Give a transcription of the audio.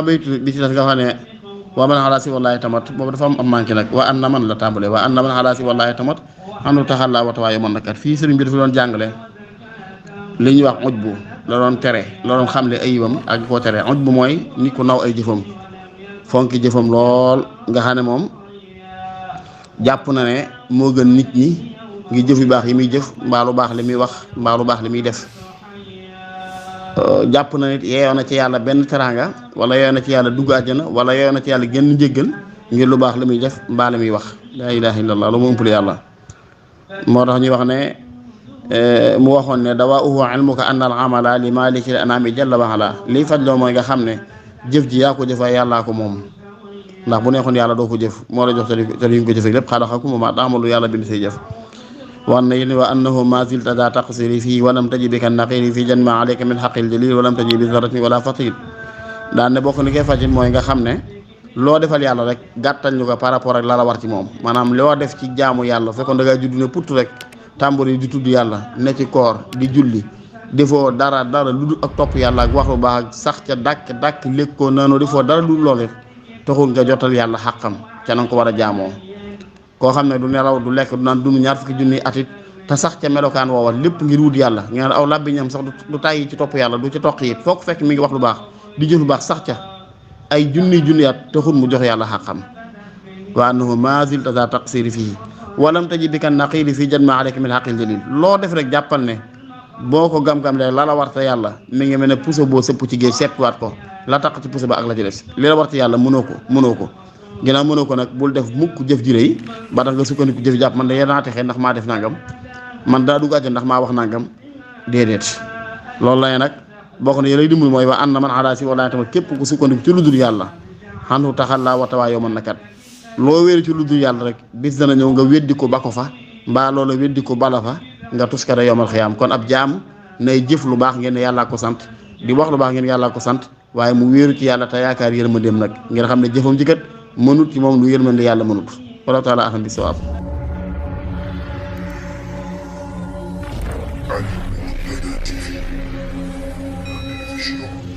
baytu bi ci des nga xam ne waa man xalaa si wallaahi tamat boobu dafa am manqué nag waa an na man la tàmbalee waa an na man xalaa si wallaahi tamat xanu taxal laa watawaayu man nakat fii sëriñ bi dafa doon jàngale li ñuy wax uj bu la doon tere la doon xamle ayibam ak koo tere uj bu mooy nit ku naw ay jëfam fonki jëfam lool nga xam ne moom jàpp na ne moo gën nit ñi ngi jëf yu baax yi muy jëf mbaa lu baax li muy wax mbaa lu baax li muy def jàpp na nit yeeyoo na ci yàlla benn teraanga wala yeeyoo na ci yàlla dugg àjjana wala yeeyoo na ci yàlla génn njéggal ngir lu baax li muy def mbaa li muy wax laa ilaaha illallah lu mu ëmpale yàlla moo tax ñuy wax ne mu waxoon ne dawaahu ilmuka anna al amala li maliki al anami jalla wa ala liy faj loo mooy nga xam ne jëf ji yaa ko jëf waaye yàllaa ko moom ndax bu neexoon yàlla doo ko jëf moo la jox te li nga ko jëfee lépp xalaxakum ma taamalu yàlla bind say jëf wan na yéen wa annahu ma zilta daa taqsiri fii walam taji bi ka naqiri fii jan ma alayka min xaqil jalil walam taji bi zarati wala fatil daan ne bokk ni koy fajit mooy nga xam ne loo defal yàlla rek gàttal ñu ko par rapport ak la la war ci moom maanaam loo def ci jaamu yàlla fekkoon da ngay judd ne put rek tàmbali di tudd yàlla ne ci koor di julli defoo dara lu dul ak topp yàlla ak wax lu baax ak sax ca dàkk lékkoo naanoo defoo dara lu loolu taxul nga jotal yàlla xàqam ca na nga ko war a jaamoo koo xam ne du nelaw du lekk du naan dund ñaar fukki junni atit te sax ca melokaan woowa lépp ngir wut yàlla ngeen aw làbbiñam sax du tàyyi ci topp yàlla du ci toq it foo ko fekk mi ngi wax lu baax di jëf lu baax sax ca ay junni at taxul mu jox yàlla xàqam wa annahu ma zilta za taqsiri fii walam taji bi kan naqili fii jan ma aleyka min xaqil jalil loo def rek jàppal ne boo ko gam-gam le la la warta yàlla mi ngi mel ne puso boo sëpp ci géej seppiwaat ko la taq ci puso ba ak la ci des li la warta yàlla mënoo ko ginnaaw mënoo ko nag bul def mukk jëf ji rëy ba tax nga sukkandiku jëf jàpp man da yéen a texee ndax maa def nangam man daa dugg àjjana ndax maa wax nangam déedéet loolu la nag bokk na yëlay dimbal mooy wa an na man xalaa si wala tamit képp ku sukkandiku ci lu dul yàlla xanu taxal laa watawaa yow man nakat loo wéeru ci lu dul yàlla rek bis dana ñëw nga weddi ko ba ko fa mbaa loola weddi ko bala fa nga tuskare yomal xiyaam kon ab jaam nay jëf lu baax ngeen ne yàllaa ko sant di wax lu baax ngeen yàllaa ko sant waaye mu wéeru ci yàlla te yaakaar yërmandeem nag ngeen xam ne jëfam ji kat mënut ci moom lu yërmande yàlla mënut wallahu taala alam bi sawaab Ali Mourtada TV, la télévision